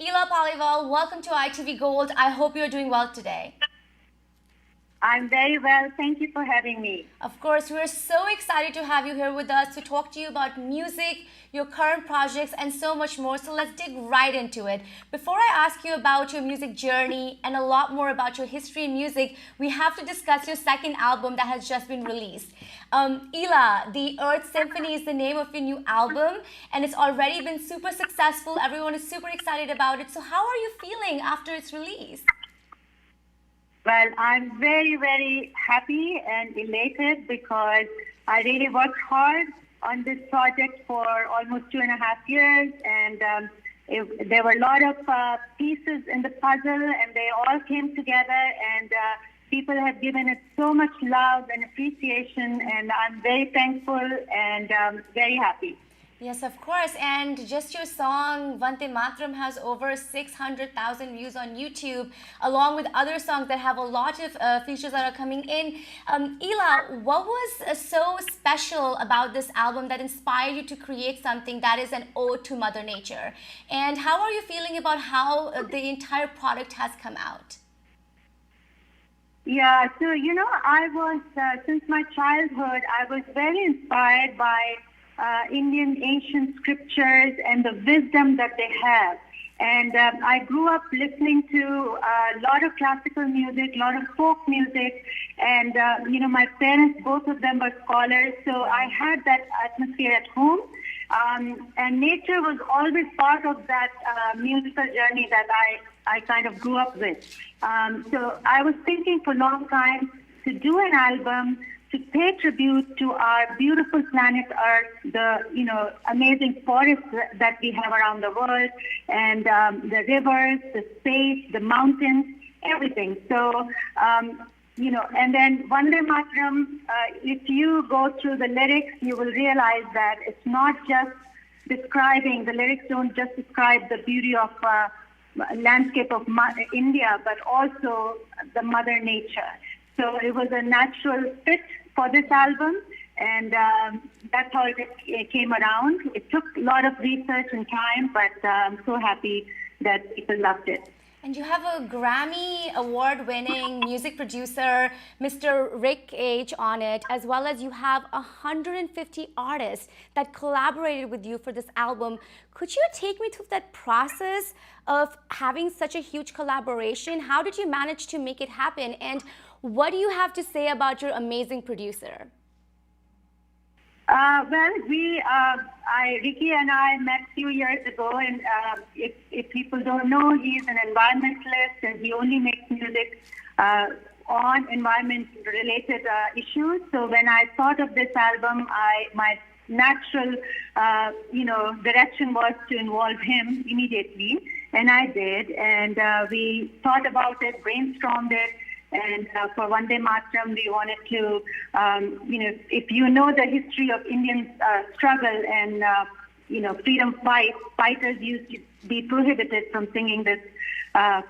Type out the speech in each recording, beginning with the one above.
Ila Paliwal, welcome to ITV Gold. I hope you're doing well today. I'm very well. Thank you for having me. Of course, we're so excited to have you here with us to talk to you about music, your current projects, and so much more. So let's dig right into it. Before I ask you about your music journey and a lot more about your history in music, we have to discuss your second album that has just been released. Ila, the Earth Symphony is the name of your new album, and it's already been super successful. Everyone is super excited about it. So how are you feeling after its release? Well, I'm very, very happy and elated because I really worked hard on this project for almost 2.5 years, and there were a lot of pieces in the puzzle, and they all came together, and people have given it so much love and appreciation, and I'm very thankful and very happy. Yes, of course. And just your song Vande Mataram has over 600,000 views on YouTube, along with other songs that have a lot of features that are coming in. Ila, what was so special about this album that inspired you to create something that is an ode to Mother Nature? And how are you feeling about how the entire product has come out? Yeah, so, I was, since my childhood, I was very inspired by Indian ancient scriptures and the wisdom that they have. And I grew up listening to a lot of classical music, a lot of folk music, and my parents, both of them were scholars, so I had that atmosphere at home. And nature was always part of that musical journey that I kind of grew up with. So I was thinking for a long time to do an album to pay tribute to our beautiful planet Earth, the amazing forests that we have around the world, and the rivers, the space, the mountains, everything. So, and then Vande Mataram, if you go through the lyrics, you will realize that it's not just describing, the lyrics don't just describe the beauty of landscape of India, but also the Mother Nature. So it was a natural fit for this album, and that's how it came around. It took a lot of research and time, but I'm so happy that people loved it. And you have a Grammy award-winning music producer, Mr. Rick H, on it, as well as you have 150 artists that collaborated with you for this album. Could you take me through that process of having such a huge collaboration? How did you manage to make it happen? And what do you have to say about your amazing producer? Ricky and I met a few years ago, and if people don't know, he's an environmentalist, and he only makes music on environment-related issues. So when I thought of this album, my natural, direction was to involve him immediately, and I did. And we thought about it, brainstormed it. And for Vande Mataram, we wanted to, if you know the history of Indian struggle and, freedom fighters used to be prohibited from singing this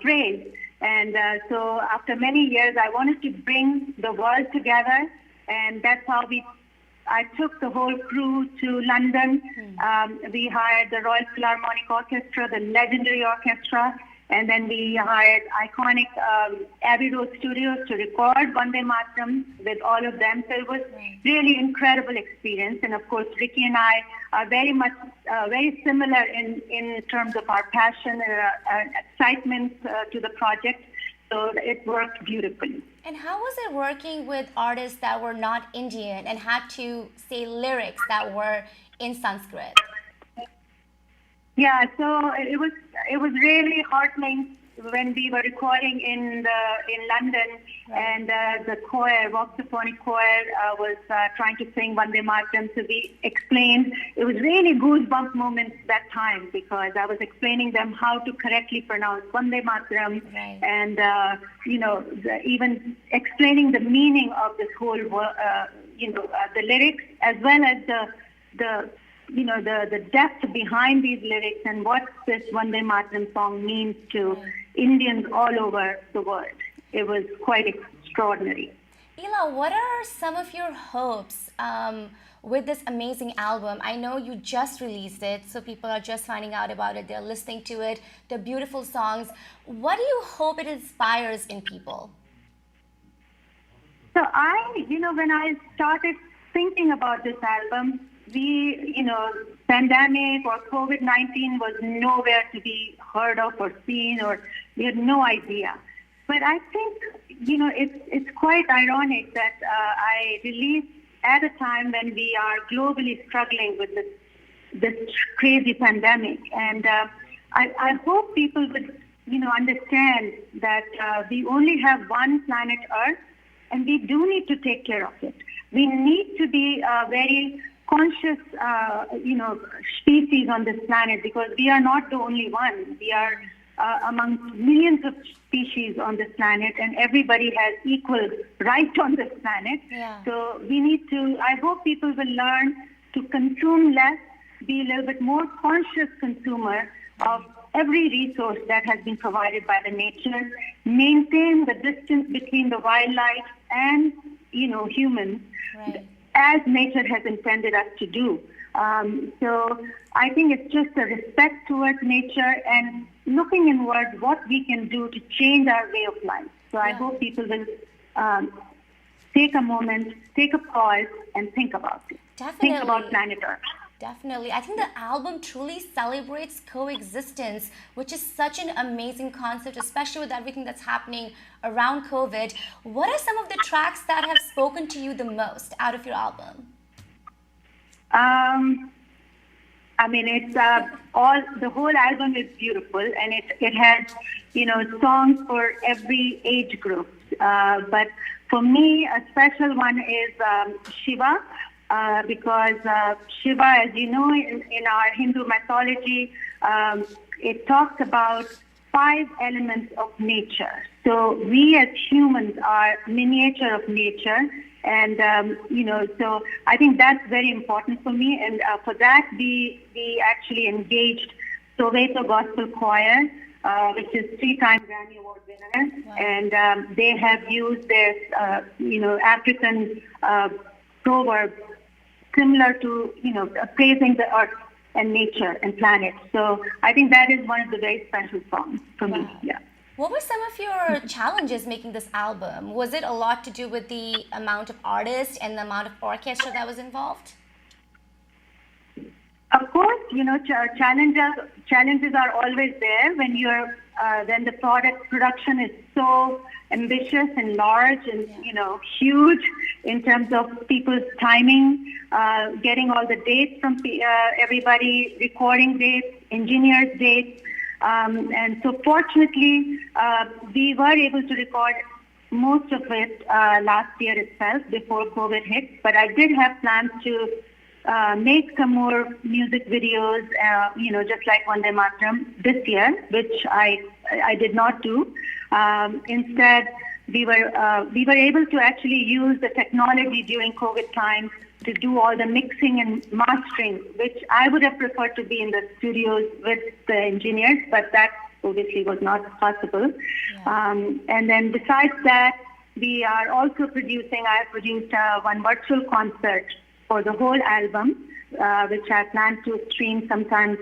phrase. And so after many years, I wanted to bring the world together. And that's how I took the whole crew to London. We hired the Royal Philharmonic Orchestra, the legendary orchestra. And then we hired iconic Abbey Road Studios to record Vande Mataram with all of them. So it was really incredible experience. And of course, Ricky and I are very similar in terms of our passion and excitement to the project. So it worked beautifully. And how was it working with artists that were not Indian and had to say lyrics that were in Sanskrit? Yeah, so it was really heartening when we were recording in London, and the choir, Vox Symphony choir, was trying to sing Vande Mataram. So we explained. It was really goosebump moments that time because I was explaining them how to correctly pronounce Vande Mataram, and even explaining the meaning of this whole, the lyrics as well as the depth behind these lyrics and what this Vande Mataram song means to Indians all over the world. It was quite extraordinary. Ila, what are some of your hopes with this amazing album? I know you just released it, so people are just finding out about it. They're listening to it. The beautiful songs. What do you hope it inspires in people? So when I started thinking about this album, pandemic or COVID-19 was nowhere to be heard of or seen, or we had no idea. But I think, it's quite ironic that I released at a time when we are globally struggling with this crazy pandemic. And I hope people would, understand that we only have one planet Earth, and we do need to take care of it. We need to be very conscious, species on this planet, because we are not the only one. We are amongst millions of species on this planet, and everybody has equal right on this planet. Yeah. So we need to, I hope people will learn to consume less, be a little bit more conscious consumer of every resource that has been provided by the nature, maintain the distance between the wildlife and, humans, Right. as nature has intended us to do. So I think it's just a respect towards nature and looking inward what we can do to change our way of life. So I hope people will take a moment, take a pause, and think about it. Definitely. Think about planet Earth. Definitely. I think the album truly celebrates coexistence, which is such an amazing concept, especially with everything that's happening around COVID. What are some of the tracks that have spoken to you the most out of your album? It's the whole album is beautiful, and it has, songs for every age group. But for me, a special one is Shiva. Because Shiva, as you know, in our Hindu mythology, it talks about 5 elements of nature. So we as humans are miniature of nature, and so I think that's very important for me. And for that, we actually engaged Soweto Gospel Choir, which is 3-time Grammy Award winner, Wow. and they have used this, African proverb, similar to, praising the earth and nature and planet. So I think that is one of the very special songs for me. Wow. Yeah. What were some of your challenges making this album? Was it a lot to do with the amount of artists and the amount of orchestra that was involved? Of course, challenges are always there when when the production is so ambitious and large and huge in terms of people's timing, getting all the dates from everybody, recording dates, engineers' dates, and so fortunately we were able to record most of it last year itself before COVID hit. But I did have plans to make some more music videos, just like Vande Mataram this year, which I did not do. Instead, we were able to actually use the technology during COVID times to do all the mixing and mastering, which I would have preferred to be in the studios with the engineers, but that obviously was not possible. Yeah. And then besides that, we are also I produced one virtual concert for the whole album, which I plan to stream sometime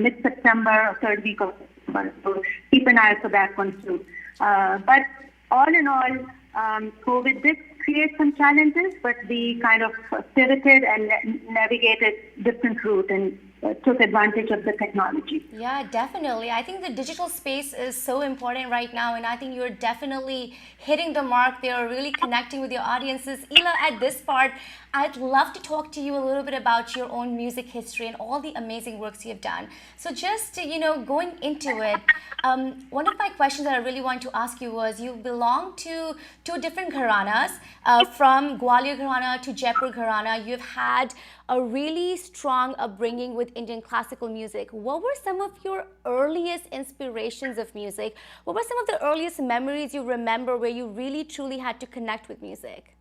mid-September or third week of September. So keep an eye out for that one too. But all in all, COVID did create some challenges, but we kind of pivoted and navigated different route and took advantage of the technology. Yeah, definitely. I think the digital space is so important right now, and I think you're definitely hitting the mark there, really connecting with your audiences. Ila, at this part, I'd love to talk to you a little bit about your own music history and all the amazing works you've done. So just, going into it, one of my questions that I really want to ask you was, you belong to 2 different gharanas, from Gwalior Gharana to Jaipur Gharana. You've had a really strong upbringing with Indian classical music. What were some of your earliest inspirations of music? What were some of the earliest memories you remember where you really truly had to connect with music?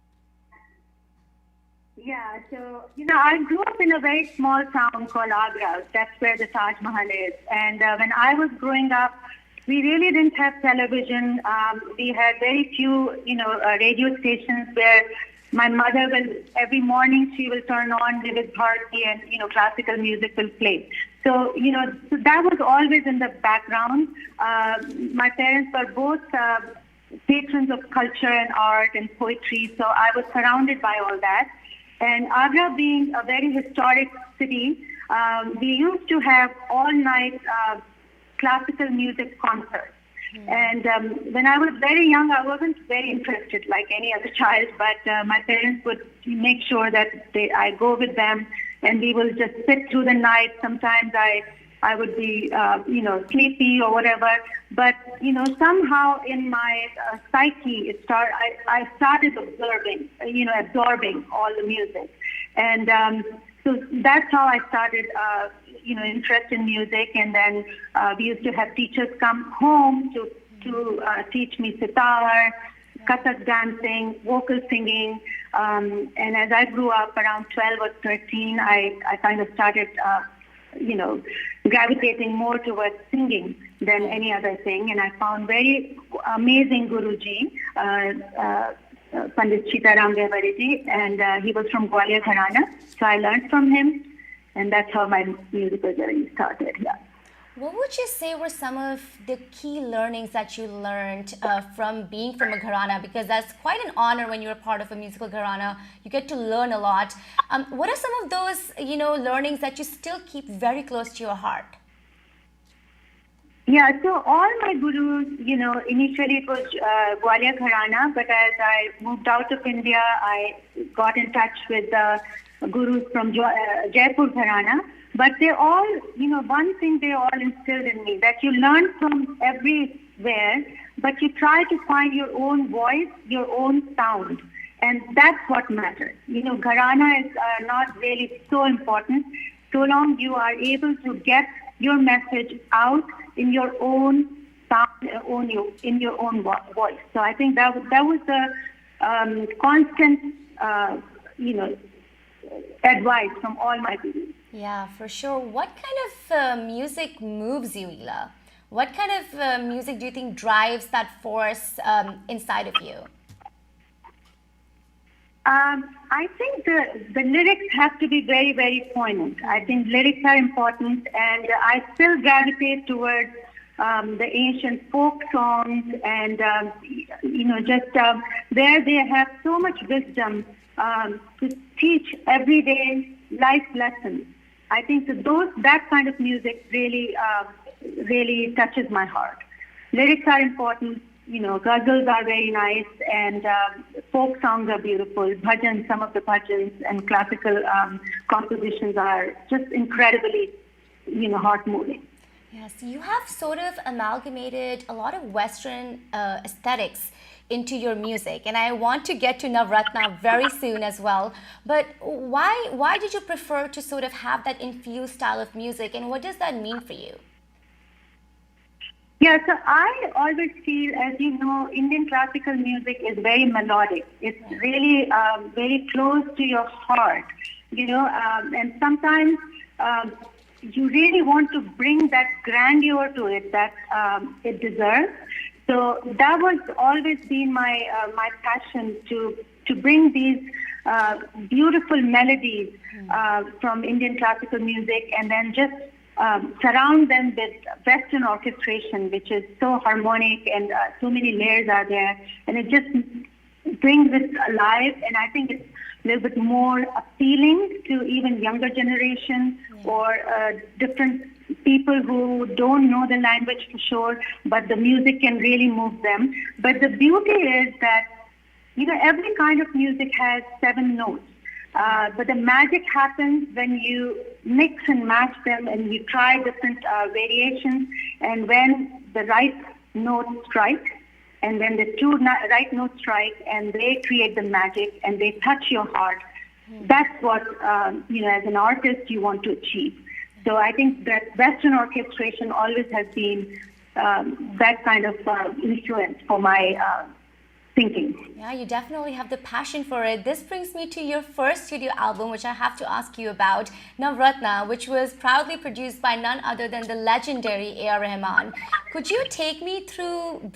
Yeah, so, I grew up in a very small town called Agra. That's where the Taj Mahal is. And when I was growing up, we really didn't have television. We had very few, radio stations where my mother will, every morning she will turn on Vivid Bharati and, classical music will play. So, so that was always in the background. My parents were both patrons of culture and art and poetry, so I was surrounded by all that. And Agra being a very historic city, we used to have all-night classical music concerts. And when I was very young, I wasn't very interested like any other child, but my parents would make sure that I go with them, and we will just sit through the night. Sometimes I would be, sleepy or whatever. But, somehow in my psyche, I started absorbing all the music. And so that's how I started, interest in music. And then we used to have teachers come home to teach me sitar, Kathak dancing, vocal singing. And as I grew up around 12 or 13, I kind of started, gravitating more towards singing than any other thing. And I found very amazing Guruji, Pandit Sitaram Devariji, and he was from Gwalior Gharana. So I learned from him, and that's how my musical journey started. Yeah. What would you say were some of the key learnings that you learned from being from a gharana? Because that's quite an honor when you're a part of a musical gharana. You get to learn a lot. What are some of those, learnings that you still keep very close to your heart? Yeah, so all my gurus, initially it was Gwalior Gharana, but as I moved out of India, I got in touch with the gurus from Jaipur Gharana. But they all, one thing they all instilled in me, that you learn from everywhere, but you try to find your own voice, your own sound. And that's what matters. Gharana is not really so important, so long you are able to get your message out in your own sound, in your own voice. So I think that was the constant, advice from all my gurus. Yeah, for sure. What kind of music moves you, Ila? What kind of music do you think drives that force inside of you? I think the lyrics have to be very, very poignant. I think lyrics are important, and I still gravitate towards the ancient folk songs, and where they have so much wisdom to teach everyday life lessons. I think that kind of music really, really touches my heart. Lyrics are important. Ghazals are very nice, and folk songs are beautiful. Bhajans, some of the bhajans and classical compositions are just incredibly, heart-moving. Yes, you have sort of amalgamated a lot of Western aesthetics into your music, and I want to get to Navratna very soon as well. But why did you prefer to sort of have that infused style of music, and what does that mean for you? Yeah, so I always feel, as you know, Indian classical music is very melodic. It's really very close to your heart, and sometimes you really want to bring that grandeur to it that it deserves. So that was always been my passion to bring these beautiful melodies from Indian classical music, and then just surround them with Western orchestration, which is so harmonic, and so many layers are there, and it just brings it alive. And I think it's a little bit more appealing to even younger generation or different people who don't know the language for sure, but the music can really move them. But the beauty is that, every kind of music has 7 notes. But the magic happens when you mix and match them, and you try different variations, and when the right notes strike, and when the two right notes strike, and they create the magic, and they touch your heart, that's what, as an artist, you want to achieve. So I think that Western orchestration always has been that kind of influence for my thinking. Yeah, you definitely have the passion for it. This brings me to your first studio album, which I have to ask you about, Navratna, which was proudly produced by none other than the legendary A.R. Rahman. Could you take me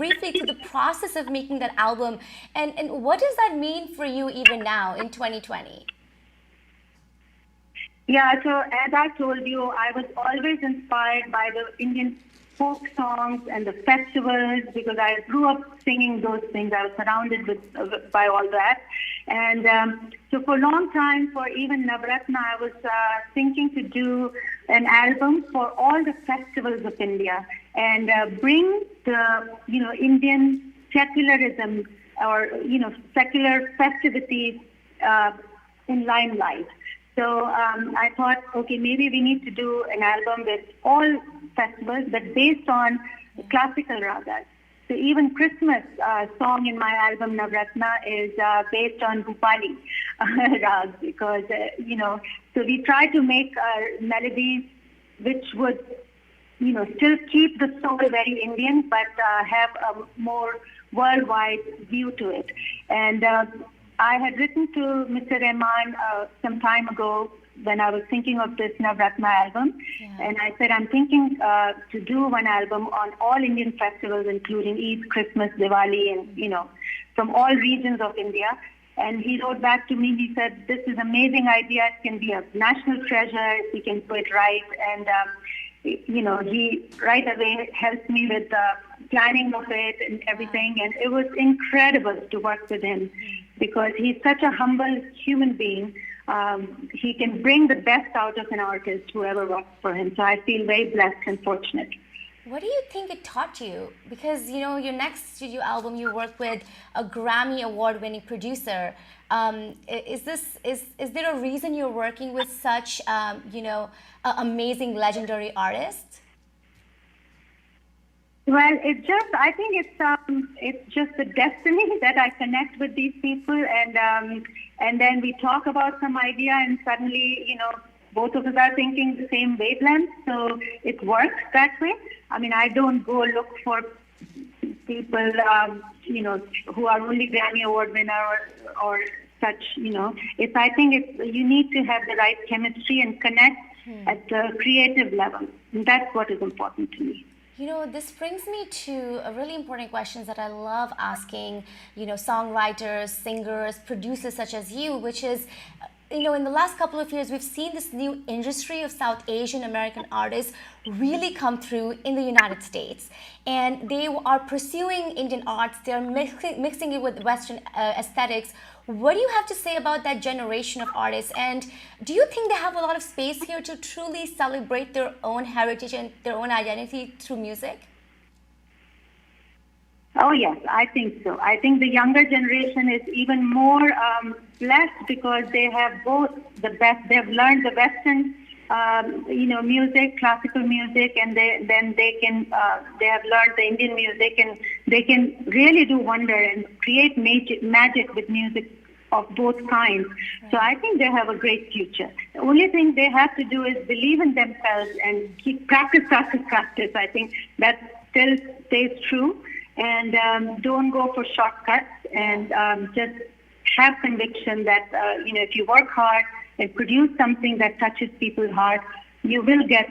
briefly through the process of making that album, and what does that mean for you even now in 2020? Yeah, so as I told you, I was always inspired by the Indian folk songs and the festivals because I grew up singing those things. I was surrounded by all that. And so for a long time, for even Navratna, I was thinking to do an album for all the festivals of India and bring the, Indian secularism or, secular festivities in limelight. So I thought, okay, maybe we need to do an album with all festivals, but based on classical ragas. So even Christmas song in my album Navratna is based on Bhupali rags because, so we try to make melodies which would, still keep the soul very Indian, but have a more worldwide view to it. And I had written to Mr. Rahman some time ago when I was thinking of this Navratna album, and I said, I'm thinking to do one album on all Indian festivals, including Eid, Christmas, Diwali, and, from all regions of India. And he wrote back to me, he said, this is an amazing idea. It can be a national treasure if we can do it right. And, he right away helped me with the planning of it and everything. And it was incredible to work with him because he's such a humble human being. He can bring the best out of an artist, whoever works for him. So I feel very blessed and fortunate. What do you think it taught you? Because, your next studio album, you work with a Grammy award-winning producer. Is there a reason you're working with such, amazing, legendary artists? Well, I think it's just the destiny that I connect with these people, and then we talk about some idea, and suddenly, both of us are thinking the same wavelength, so it works that way. I mean, I don't go look for people, who are only Grammy Award winner or such, I think you need to have the right chemistry and connect at the creative level. And that's what is important to me. This brings me to a really important question that I love asking, songwriters, singers, producers such as you, which is, in the last couple of years, we've seen this new industry of South Asian American artists really come through in the United States. And they are pursuing Indian arts. They're mixing it with Western aesthetics. What do you have to say about that generation of artists? And do you think they have a lot of space here to truly celebrate their own heritage and their own identity through music? Oh, yes, I think so. I think the younger generation is even more blessed because they have both the best. They've learned the Western, music, classical music, and they have learned the Indian music, and they can really do wonder and create magic with music of both kinds. So I think they have a great future. The only thing they have to do is believe in themselves and keep practice. I think that still stays true. And don't go for shortcuts, and just have conviction that, if you work hard and produce something that touches people's heart, you will get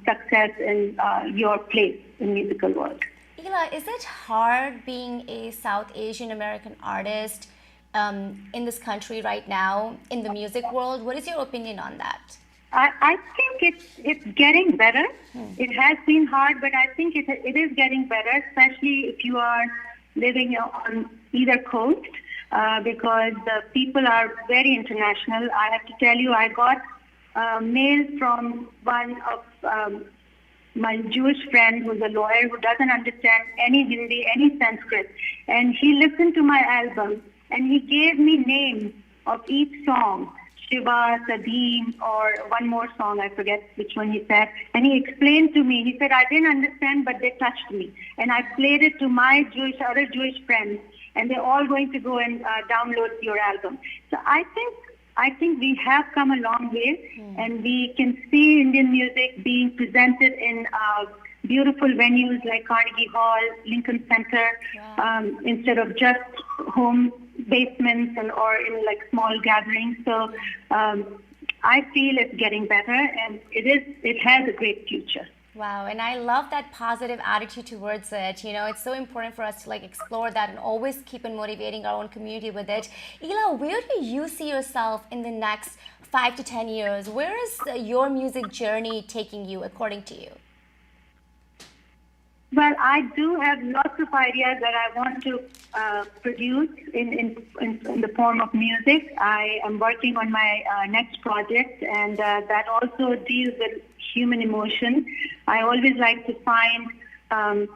success in your place in the musical world. Ila, is it hard being a South Asian American artist in this country right now, in the music world? What is your opinion on that? I think it's getting better. It has been hard, but I think it is getting better, especially if you are living on either coast, because the people are very international. I have to tell you, I got mail from one of my Jewish friend who's a lawyer who doesn't understand any Hindi, any Sanskrit, and he listened to my album and he gave me names of each song. Shiva, Sadeem, or one more song, I forget which one he said. And he explained to me, he said, I didn't understand, but they touched me. And I played it to my other Jewish friends, and they're all going to go and download your album. So I think we have come a long way, and we can see Indian music being presented in beautiful venues like Carnegie Hall, Lincoln Center, instead of just home basements or in like small gatherings. So I feel it's getting better, and it has a great future. Wow, and I love that positive attitude towards it. You know, it's so important for us to like explore that and always keep on motivating our own community with it. Ila, where do you see yourself in the next 5 to 10 years? Where is your music journey taking you, according to you? Well, I do have lots of ideas that I want to produce in the form of music. I am working on my next project, and that also deals with human emotion. I always like to find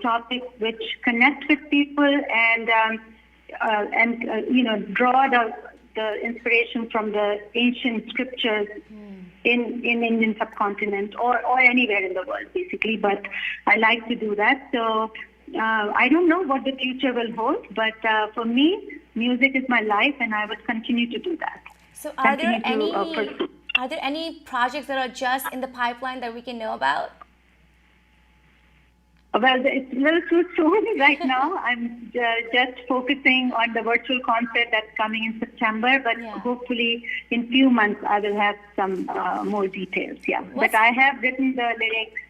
topics which connect with people and draw the inspiration from the ancient scriptures in Indian subcontinent or anywhere in the world, basically. But I like to do that. So I don't know what the future will hold, but for me, music is my life, and I would continue to do that. So are there any projects that are just in the pipeline that we can know about? Well, it's a little too soon right now. I'm just focusing on the virtual concert that's coming in September, but hopefully in few months I will have some more details. Yeah, but I have written the lyrics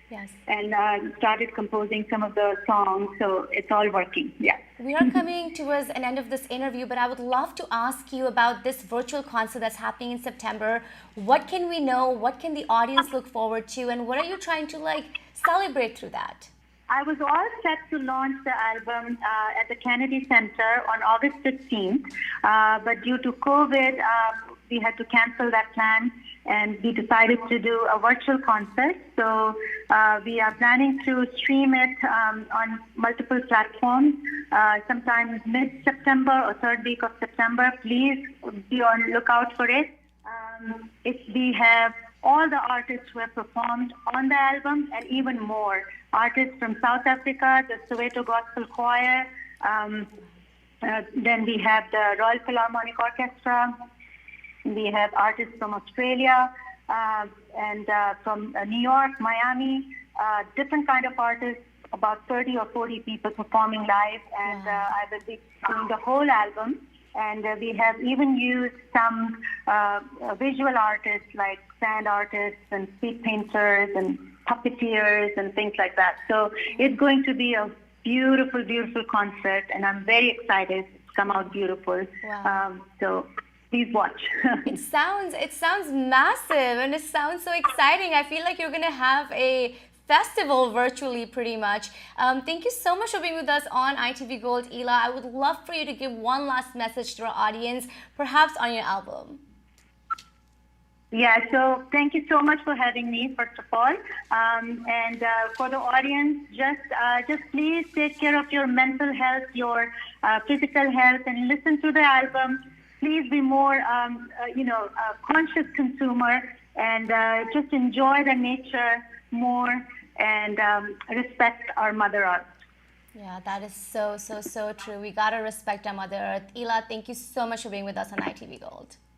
and started composing some of the songs, so it's all working. Yeah. We are coming towards an end of this interview, but I would love to ask you about this virtual concert that's happening in September. What can we know? What can the audience look forward to? And what are you trying to like celebrate through that? I was all set to launch the album at the Kennedy Center on August 15th, but due to COVID, we had to cancel that plan, and we decided to do a virtual concert. So we are planning to stream it on multiple platforms sometime mid-September or third week of September. Please be on lookout for it. We have all the artists who have performed on the album and even more. Artists from South Africa, the Soweto Gospel Choir, then we have the Royal Philharmonic Orchestra, we have artists from Australia and from New York, Miami, different kind of artists, about 30 or 40 people performing live, and I will be doing the whole album. And we have even used some visual artists like sand artists and speed painters and puppeteers and things like that. So it's going to be a beautiful, beautiful concert, and I'm very excited. It's come out beautiful. Wow. So please watch. It sounds massive, and it sounds so exciting. I feel like you're going to have a festival virtually, pretty much. Thank you so much for being with us on ITV Gold, Ila. I would love for you to give one last message to our audience, perhaps on your album. Yeah, so thank you so much for having me, first of all. And for the audience, just please take care of your mental health, your physical health, and listen to the album. Please be more, conscious consumer, and just enjoy the nature more, and respect our Mother Earth. Yeah, that is so true. We gotta respect our Mother Earth. Ila, thank you so much for being with us on ITV Gold.